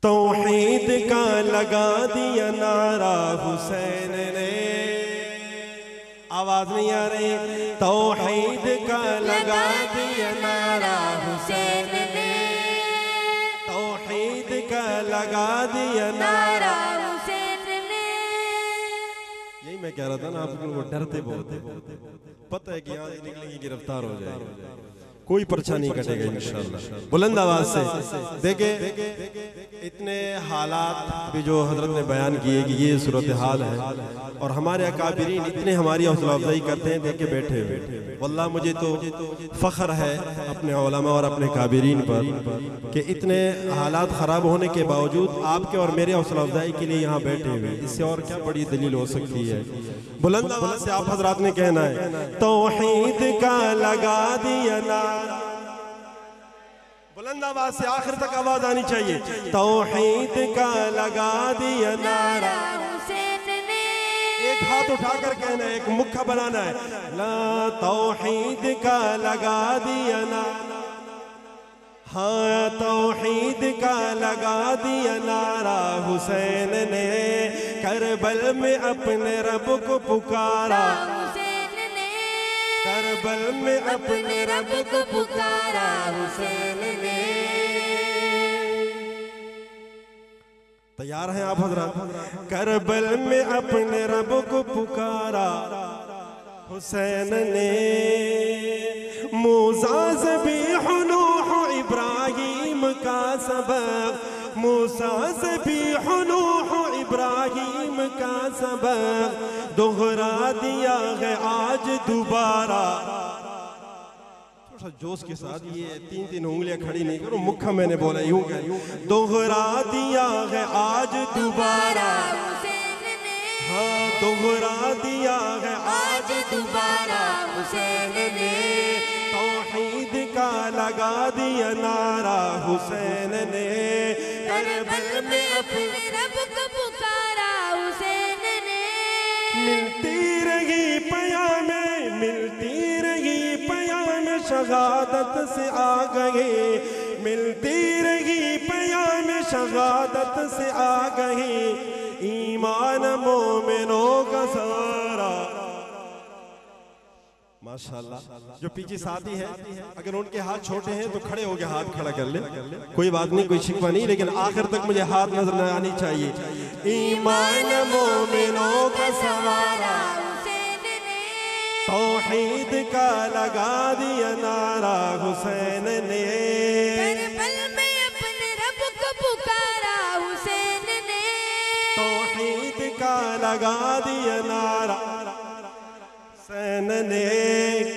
توحید کا لگا دیا نعرہ حسین نے، آواز نہیں آ رہی، توحید کا لگا دیا نعرہ حسین نے، توحید کا لگا دیا نعرہ حسین نے۔ یہی میں کہہ رہا تھا نا آپ کو، وہ ڈرتے بولتے، پتہ ہے کہ یہاں سے نکلیں گے گرفتار ہو جائے گا، کوئی پرچہ نہیں کٹے گا انشاءاللہ۔ بلند آواز سے دیکھیں اتنے حالات بھی جو حضرت نے بیان کیے کہ یہ صورتحال ہے، اور ہمارے اکابرین اتنے ہماری حوصلہ افزائی کرتے ہیں دیکھ کے بیٹھے ہوئے۔ واللہ مجھے تو فخر ہے اپنے علماء اور اپنے اکابرین پر کہ اتنے حالات خراب ہونے کے باوجود آپ کے اور میرے حوصلہ افزائی کے لیے یہاں بیٹھے ہوئے، اس سے اور کیا بڑی دلیل ہو سکتی ہے۔ بلند آواز سے آپ حضرات نے کہنا ہے، توحید کا لگا دیا نعرہ، بلند آواز سے آخر تک آواز آنی چاہیے، توحید کا لگا دیا نعرہ حسین نے۔ ایک ہاتھ اٹھا کر کہنا ہے، ایک مکھا بنانا ہے، لا توحید کا لگا دیا نعرہ، ہاں توحید کا لگا دیا نعرہ حسین نے، کربل میں اپنے رب کو پکارا، کربل میں اپنے رب کو پکارا حسین نے۔ تیار ہیں آپ حضرات؟ کربل میں اپنے رب کو پکارا حسین نے، موسیٰ ذبیح نوح ابراہیم کا سبق، موسیٰ ذبیح نوح ابراہیم کا سبق دہرا دیا ہے آج دوبارہ۔ تھوڑا سا جوش کے ساتھ، یہ تین تین انگلیاں کھڑی نہیں کرو، مکھا میں نے بولا یوں کہ دہرا دیا ہے آج دوبارہ، ہاں دہرا دیا ہے آج دوبارہ حسین نے، توحید کا لگا دیا نعرہ حسین نے، کربل میں اپنے رب کو پکارا حسین نے۔ ملتی رہی پیام، ملتی رہی پیام شہادت سے آ گئے، ملتی رہی پیام شہادت سے آ گئی، ایمان مومنوں کا سارا۔ ماشاءاللہ، جو پیچھے ساتھی ہے اگر ان کے ہاتھ چھوٹے ہیں تو کھڑے ہو کے ہاتھ کھڑا کر لے، کوئی بات نہیں، کوئی شکوہ نہیں، لیکن آخر تک مجھے ہاتھ نظر نہ آنی چاہیے۔ ایمان مومنوں کا سوارا حسین نے، توحید کا لگا دیا نعرہ حسین نے، کربل میں اپنے رب کو پکارا حسین نے، توحید کا لگا دیا نعرہ حسین نے،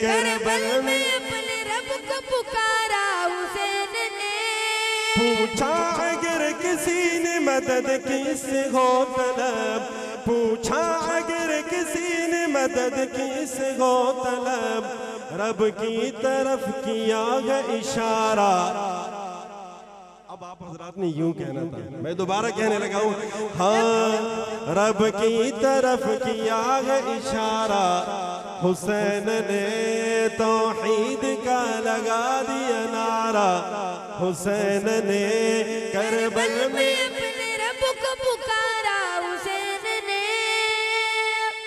کربل میں اپنے رب کو پکارا حسین نے۔ پوچھا اگر کسی نے مدد کس سے ہو طلب، پوچھا اگر کسی نے مدد کس سے ہو طلب، رب کی طرف کیا ہے اشارہ۔ اب آپ حضرات نے یوں کہنا تھا، میں دوبارہ کہنے لگا ہوں، ہاں رب کی طرف کیا ہے اشارہ حسین نے، توحید کا لگا دیا نعرہ حسین نے، کربل میں اپنے رب کو پکارا حسین نے۔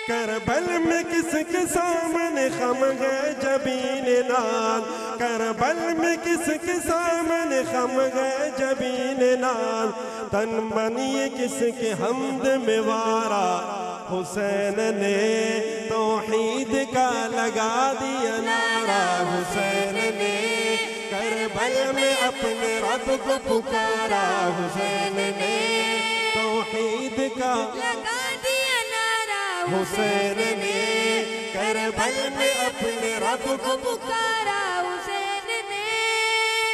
کربل میں کس کے سامنے خم ہے جبین ناز، کربل میں کس کے سامنے خم ہے جبین ناز، تن من یہ کس کے حمد میں وارا حسین نے، توحید کا لگا دیا نعرہ حسین نے، کربل میں اپنے رب کو پکارا حسین نے، توحید کا لگا دیا نعرہ حسین نے، کربل میں اپنے رب کو پکارا حسین نے۔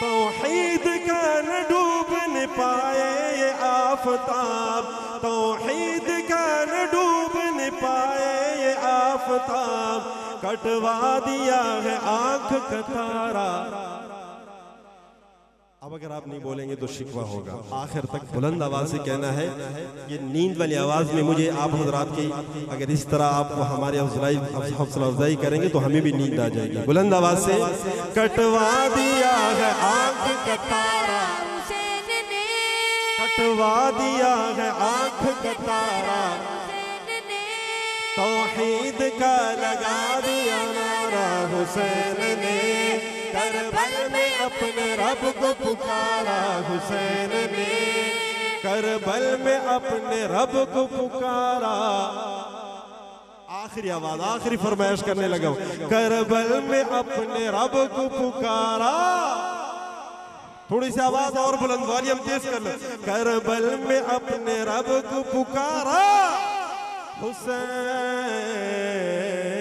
توحید کا نہ ڈوبنے پائے یہ آفتاب، توحید کا نہ ڈوبنے پائے یہ آفتاب، کٹوا دیا ہے آنکھ کا تارا۔ اب اگر آپ نہیں بولیں گے تو شکوہ ہوگا، آخر تک بلند آواز سے کہنا ہے۔ یہ نیند والی آواز میں مجھے آپ حضرات کی اگر اس طرح آپ کو ہماری حوصلہ افزائی کریں گے تو ہمیں بھی نیند آ جائے گی۔ بلند آواز سے، کٹوا دیا ہے آنکھ کا تارا حسین نے، کٹوا دیا ہے آنکھ کا تارا توحید کا لگا دیا نعرہ حسین نے کربل میں اپنے رب کو پکارا حسین نے کربل میں اپنے رب کو پکارا آخری آواز آخری فرمائش کرنے لگا ہوں کربل میں اپنے رب کو پکارا تھوڑی سی آواز اور بلند والیم تیز کر لیں کربل میں اپنے رب کو پکارا حسین